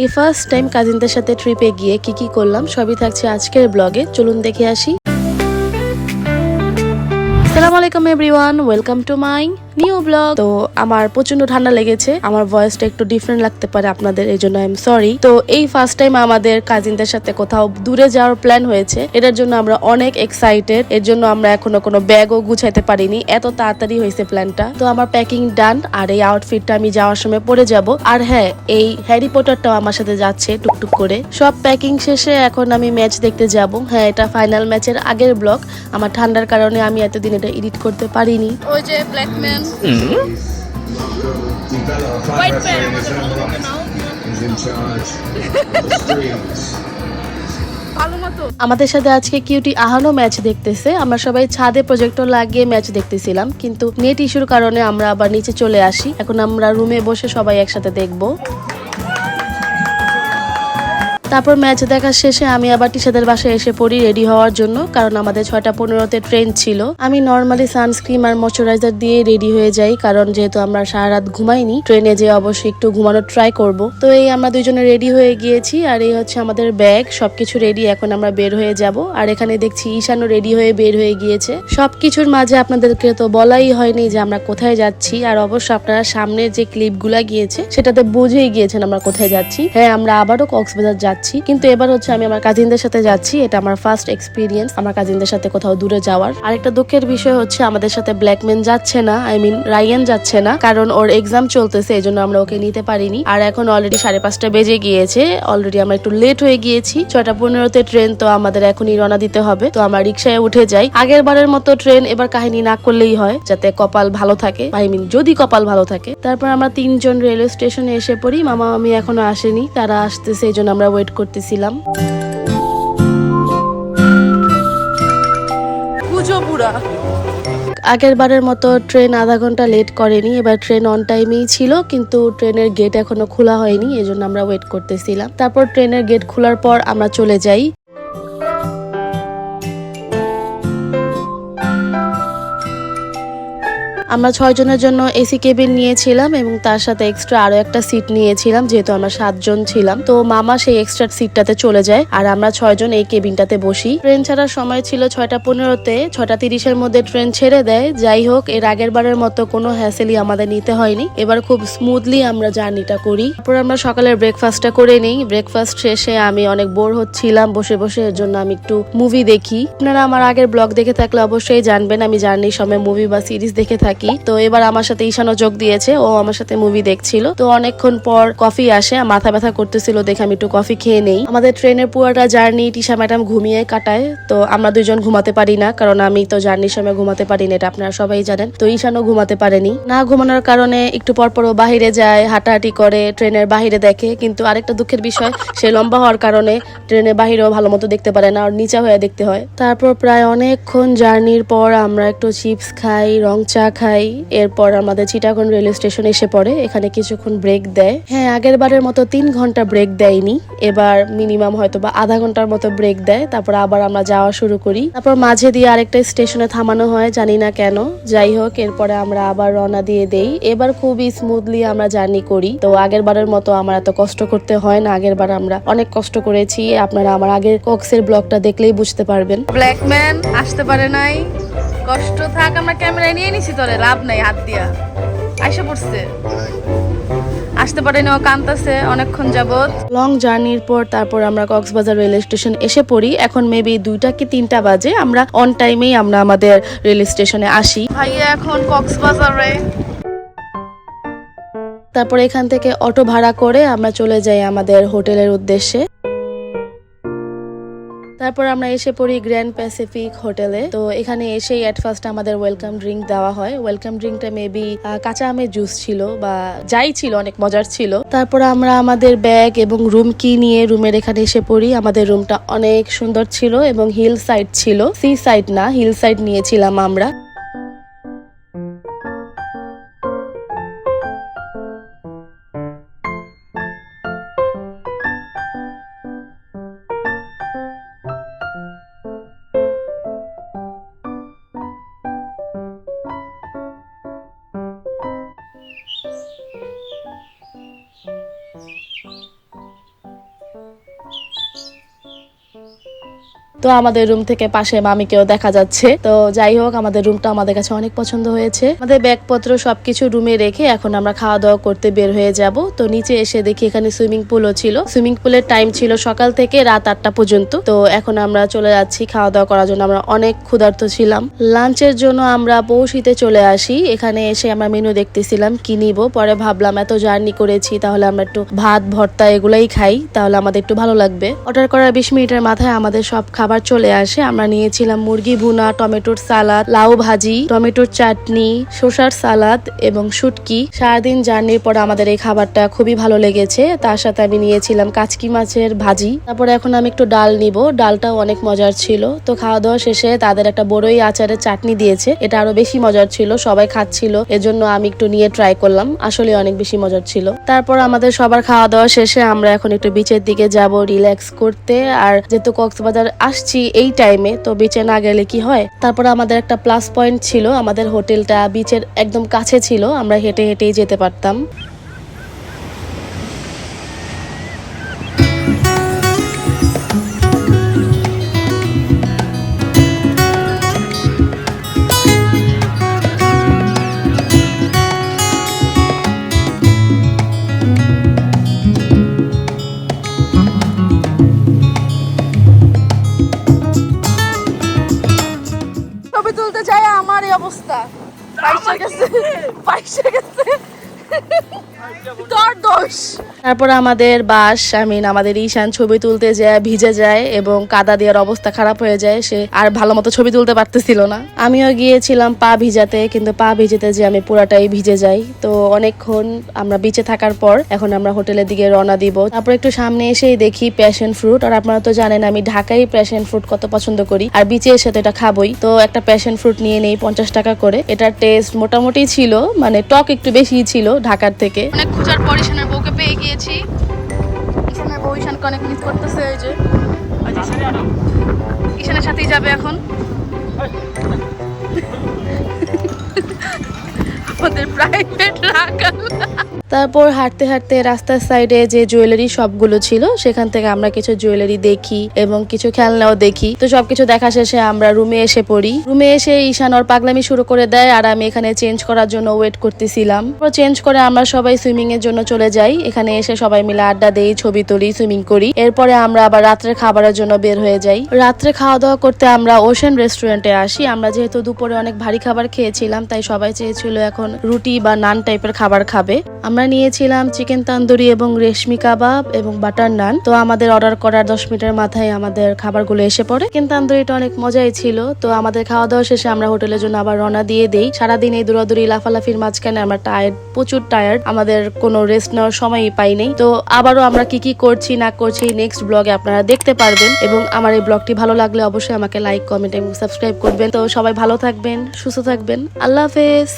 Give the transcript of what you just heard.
এই first time কাজিনদের সাথে ট্রিপে গিয়ে কি কি করলাম সবই থাকছে আজকের ব্লগে, চলুন দেখে আসি। আসসালামু আলাইকুম everyone, welcome to my new blog. তো আমার প্রচন্ড ঠান্ডা লেগেছে, আমার ভয়েসটা একটু ডিফারেন্ট লাগতে পারে আপনাদের, এই জন্য আই এম সরি। তো এই ফার্স্ট টাইম আমাদের কাজিনদের সাথে কোথাও দূরে যাওয়ার প্ল্যান হয়েছে, এটার জন্য আমরা অনেক এক্সাইটেড। এর জন্য আমরা এখনো কোনো ব্যাগও গুছাইতে পারিনি, এত তাড়াতাড়ি হয়েছে প্ল্যানটা। তো আমার প্যাকিং ডান, আর এই আউটফিটটা আমি যাওয়ার সময় পরে যাব। আর হ্যাঁ, এই হ্যারি পটারটাও আমার সাথে যাচ্ছে টুকটুক করে। সব প্যাকিং শেষে এখন আমি ম্যাচ দেখতে যাব। হ্যাঁ, এটা ফাইনাল ম্যাচের আগের ব্লগ, আমার ঠান্ডার কারণে আমি এতদিন এটা এডিট করতে পারিনি। ওই যে ব্ল্যাকম্যান আমাদের সাথে আজকে কিউটি আহানও ম্যাচ দেখতেছে। আমরা সবাই ছাদে প্রজেক্টর লাগিয়ে ম্যাচ দেখতেছিলাম, কিন্তু নেট ইস্যুর কারণে আমরা আবার নিচে চলে আসি। এখন আমরা রুমে বসে সবাই একসাথে দেখবো। তারপর ম্যাচ দেখা শেষে আমি আবার টিশাদের বাসায় এসে পড়ি রেডি হওয়ার জন্য, কারণ আমাদের 6:15-তে ট্রেন ছিল। আমি নর্মালি সানস্ক্রিন আর ময়শ্চারাইজার দিয়ে রেডি হয়ে যাই, কারণ যেহেতু আমরা সারা রাত ঘুমাইনি, ট্রেনে যে অবশ্যই একটু ঘুমানোর ট্রাই করব। তো এই আমরা দুইজনে রেডি হয়ে গিয়েছি, আর এই হচ্ছে আমাদের ব্যাগ, সবকিছু রেডি। এখন আমরা বের হয়ে যাব। আর এখানে দেখছি ঈশানও রেডি হয়ে বের হয়ে গিয়েছে। সবকিছুর মাঝে আপনাদেরকে তো বলাই হয়নি যে আমরা কোথায় যাচ্ছি, আর অবশ্য আপনারা সামনের যে ক্লিপগুলা গিয়েছে সেটাতে বুঝেই গিয়েছেন আমরা কোথায় যাচ্ছি। হ্যাঁ, আমরা আবারও কক্সবাজার যাচ্ছি, কিন্তু এবার হচ্ছে আমি আমার কাজিনদের সাথে যাচ্ছি। এটা আমার ফার্স্ট এক্সপিরিয়েন্স আমার কাজিনদের সাথে কোথাও দূরে যাওয়ার। আরেকটা দুঃখের বিষয় হচ্ছে আমাদের সাথে ব্ল্যাকম্যান যাচ্ছে না, আই মিন রায়ান যাচ্ছে না, কারণ ওর এক্সাম চলতেছে, এই জন্য আমরা ওকে নিতে পারিনি। আর এখন অলরেডি 5:30 বেজে গিয়েছে, অলরেডি আমরা একটু লেট হয়ে গিয়েছি। 6:15-তে ট্রেন, তো আমাদের এখনই রওনা দিতে হবে। তো আমরা রিক্সায় উঠে যাই। আগের বারের মতো ট্রেন এবার কাহিনী না করলেই হয়, যাতে কপাল ভালো থাকে, আই মিন যদি কপাল ভালো থাকে। তারপর আমরা 3জন রেলওয়ে স্টেশনে এসে পড়ি। মামা মামি এখনো আসেনি, তারা আসতেছে, এই জন্য আমরা ওয়েট করতেছিলাম। আগের বারের মতো ট্রেন আধা ঘন্টা লেট করেনি, এবার ট্রেন অন টাইমেই ছিল, কিন্তু ট্রেনের গেট এখনো খোলা হয়নি, এই জন্য আমরা ওয়েট করতেছিলাম। তারপর ট্রেনের গেট খোলার পর আমরা চলে যাই। আমরা 6 জনের জন্য এসি কেবিন নিয়েছিলাম, এবং তার সাথে এক্সট্রা আরো একটা সিট নিয়েছিলাম, যেহেতু আমরা 7 জন ছিলাম। তো মামা সেই এক্সট্রা সিটটাতে চলে যায়, আর আমরা 6 জন এই কেবিনটাতে বসি। ট্রেন ছাড়ার সময় ছিল 6:15-তে, 6:30-এর মধ্যে ট্রেন ছেড়ে দেয়। যাই হোক, এর আগের বারের মতো কোনো হ্যাসেলই আমাদের নিতে হয়নি, এবার খুব স্মুথলি আমরা জার্নিটা করি। তারপর আমরা সকালের ব্রেকফাস্টটা করে নিই। ব্রেকফাস্ট শেষে আমি অনেক বোর হচ্ছিলাম বসে বসে, এর জন্য আমি একটু মুভি দেখি। আপনারা আমার আগের ব্লগ দেখে থাকলে অবশ্যই জানবেন আমি জার্নির সময় মুভি বা সিরিজ দেখে থাকি। তো এবার আমার সাথে ঈশানও যোগ দিয়েছে, ও আমার সাথে মুভি দেখছিল। তো অনেকক্ষণ পর কফি আসে, মাথা ব্যথা করতেছিল দেখে আমি একটু কফি খেয়ে নেই। আমাদের ট্রেনের পুরোটা জার্নি টিশা ম্যাডাম ঘুমিয়ে কাটায়। তো আমরা দুইজন ঘুমাতে পারি না, কারণ আমি তো জার্নির সময় ঘুমাতে পারি না, এটা আপনারা সবাই জানেন। তো ঈশানও ঘুমাতে পারেনি। না ঘুমানোর কারণে একটু পরপরও বাহিরে যায়, হাঁটাহাঁটি করে, ট্রেনের বাহিরে দেখে। কিন্তু আরেকটা দুঃখের বিষয়, সে লম্বা হওয়ার কারণে ট্রেনের বাহিরেও ভালো মতো দেখতে পারে না, আর নিচা হয়ে দেখতে হয়। তারপর প্রায় অনেকক্ষণ জার্নির পর আমরা একটু চিপস খাই, রং চা খাই। এরপর আমাদের চিটাগং রেলওয়ে স্টেশন এসে পড়ে, এখানে কিছুক্ষণ ব্রেক দেয়। হ্যাঁ, আগের বারের মতো 3 ঘন্টা ব্রেক দেয়নি, এবার মিনিমাম হয়তো বা আধা ঘন্টার মতো ব্রেক দেয়। তারপর আবার আমরা যাওয়া শুরু করি। তারপর মাঝে দিয়ে আরেকটা স্টেশনে থামানো হয়, জানি না কেন। যাই হোক, এরপরে আমরা আবার রওনা দিয়ে দেই। এবার খুবই স্মুথলি আমরা জার্নি করি। তো আগের বারের মতো আমার এত কষ্ট করতে হয় না, আগের বার আমরা অনেক কষ্ট করেছি। আপনারা আমার আগের কক্সের ব্লগটা দেখলেই বুঝতে পারবেন। ব্ল্যাকম্যান আসতে পারে নাই, কষ্ট থাক, আমরা ক্যামেরা নিয়ে নিছি, তোরে লাভ নাই, হাত দিয়া আইসা পড়ছে, আসতে পারেনি, ও কাঁদতেছে অনেকক্ষণ যাবত। লং জার্নির পর তারপর আমরা কক্সবাজার রেল স্টেশন এসে পড়ি। এখন মেবি 2টা কি 3টা বাজে। আমরা অন টাইমেই আমরা আমাদের রেল স্টেশনে আসি। ভাইয়া এখন কক্সবাজারে। তারপর এখান থেকে অটো ভাড়া করে আমরা চলে যাই আমাদের হোটেলের উদ্দেশ্যে। তারপর আমরা এসে পড়ি গ্র্যান্ড প্যাসিফিক হোটেলে। তো এখানে এসেই এট ফার্স্ট আমাদের ওয়েলকাম ড্রিঙ্ক দেওয়া হয়। ওয়েলকাম ড্রিঙ্কটা মেবি কাঁচা আমের জুস ছিল বা যাই ছিল, অনেক মজার ছিল। তারপর আমরা আমাদের ব্যাগ এবং রুম কি নিয়ে রুমের এখানে এসে পড়ি। আমাদের রুমটা অনেক সুন্দর ছিল এবং হিল সাইড ছিল, সি সাইড না, হিল সাইড নিয়েছিলাম আমরা। তো আমাদের রুম থেকে পাশে মামিকেও দেখা যাচ্ছে। তো যাই হোক, আমাদের রুমটা আমাদের কাছে অনেক পছন্দ হয়েছে। আমাদের ব্যাগপত্র সবকিছু রুমে রেখে এখন আমরা খাওয়া দাওয়া করতে বের হয়ে যাব। তো নিচে এসে দেখি এখানে সুইমিং পুলও ছিল। সুইমিং পুলের টাইম ছিল সকাল থেকে রাত 8টা পর্যন্ত। তো এখন আমরা চলে যাচ্ছি খাওয়া দাওয়া করার জন্য। আমরা অনেক ক্ষুধার্ত ছিলাম। লাঞ্চের জন্য আমরা পৌঁছিতে চলে আসি। এখানে এসে আমরা মেনু দেখতেছিলাম কি নিব। পরে ভাবলাম এত জার্নি করেছি, তাহলে আমরা একটু ভাত ভর্তা এগুলাই খাই, তাহলে আমাদের একটু ভালো লাগবে। অর্ডার করার 20 মিনিটের মাথায় আমাদের সব খাবার চলে আসে। আমরা নিয়েছিলাম মুরগি ভুনা, টমেটোর সালাদ, লাউ ভাজি, টমেটোর চাটনি, শসার সালাদ এবং শুটকি। সারাদিন জার্নির পর আমাদের এই খাবারটা খুবই ভালো লেগেছে। তার সাথে আমি নিয়েছিলাম কাচকি মাছের ভাজি। তারপরে এখন আমি একটু ডাল নিব। ডালটাও অনেক মজার ছিল। তো খাওয়া দাওয়া শেষে তাদের একটা বড়ই আচারের চাটনি দিয়েছে, এটা আরো বেশি মজার ছিল। সবাই খাচ্ছিল, এজন্য আমি একটু নিয়ে ট্রাই করলাম, আসলে অনেক বেশি মজার ছিল। তারপর আমাদের সবার খাওয়া দাওয়া শেষে আমরা এখন একটু বিচের দিকে যাব রিল্যাক্স করতে। আর যেহেতু কক্সবাজার আসছি এই টাইমে, তো বিচে না গেলে কি হয়। তারপর আমাদের একটা প্লাস পয়েন্ট ছিল, আমাদের হোটেলটা বিচের একদম কাছে ছিল, আমরা হেঁটে হেঁটেই যেতে পারতাম। ছবি তুলতে যাই আমার এই অবস্থা, পাইসা গেছে তোর দোষ। তারপর আমাদের আমাদের ঈশান ছবি তুলতে যায়, ভিজে যায় এবং কাদা দেওয়ার অবস্থা খারাপ হয়ে যায়। সে আর ভালো মতো ছবি তুলতে পারতেছিল না। আমিও গিয়েছিলাম পা ভিজাতে, কিন্তু পা ভিজেতে যে আমি পুরাটাই ভিজে যাই। তো অনেকক্ষণ আমরা বিচে থাকার পর এখন আমরা হোটেলের দিকে রওনা দিব। তারপর একটু সামনে এসেই দেখি প্যাশন ফ্রুট। আর আপনারা তো জানেন আমি ঢাকায় প্যাশন ফ্রুট কত পছন্দ করি, আর বিচে এসে তো এটা খাবই। তো একটা প্যাশন ফ্রুট নিয়ে নেই 50 টাকা করে। এটার টেস্ট মোটামুটি ছিল, মানে টক একটু বেশি ছিল ঢাকার থেকে। অনেক খোঁজার পর ঈশানের বউকে পেয়ে গিয়েছি। ঈশানের বউ ঈশানকে অনেক মিস করতেছে। এই যে ঈশানের সাথেই যাবে এখন আমাদের প্রাইভেট রাখাল। তারপর হাঁটতে হাঁটতে রাস্তার সাইডে যে জুয়েলারি শপগুলো ছিল সেখান থেকে আমরা কিছু জুয়েলারি দেখি এবং কিছু খেলনাও দেখি। তো সবকিছু দেখা শেষে আমরা রুমে এসে পড়ি। রুমে এসে ঈশান ওর পাগলামি শুরু করে দেয়, আর আমি এখানে চেঞ্জ করার জন্য ওয়েট করতেছিলাম। চেঞ্জ করে আমরা সবাই সুইমিং এর জন্য চলে যাই। এখানে এসে সবাই মিলে আড্ডা দেই, ছবি তুলি, সুইমিং করি। এরপরে আমরা আবার রাত্রে খাবারের জন্য বের হয়ে যাই। রাত্রে খাওয়া দাওয়া করতে আমরা ওশেন রেস্টুরেন্টে আসি। আমরা যেহেতু দুপুরে অনেক ভারী খাবার খেয়েছিলাম, তাই সবাই চেয়েছিল এখন রুটি বা নান টাইপের খাবার খাবে। আমরা নিয়েছিলাম চিকেন তান্দুরি এবং রেশমি কাবাব এবং বাটার নান। তো আমাদের অর্ডার করার 10 মিনিটের মাথায় আমাদের খাবারগুলো এসে পড়ে। চিকেন তান্দুরিটা অনেক মজাই ছিল। তো আমাদের খাওয়া দাওয়া শেষে আমরা হোটেলের জন্য আবার রওনা দিয়ে দেই। সারাদিন এই দৌড়াদৌড়ি লাফালাফির মাঝখানে আমরা প্রচুর টায়ার্ড, আমাদের কোনো রেস্ট নেওয়ার সময়ই পাই নাই। তো আবারও আমরা কি কি করছি না করছি নেক্সট ব্লগে আপনারা দেখতে পারবেন। এবং আমার এই ব্লগটি ভালো লাগলে অবশ্যই আমাকে লাইক, কমেন্ট এবং সাবস্ক্রাইব করবেন। তো সবাই ভালো থাকবেন, সুস্থ থাকবেন। আল্লাহ হাফেজ।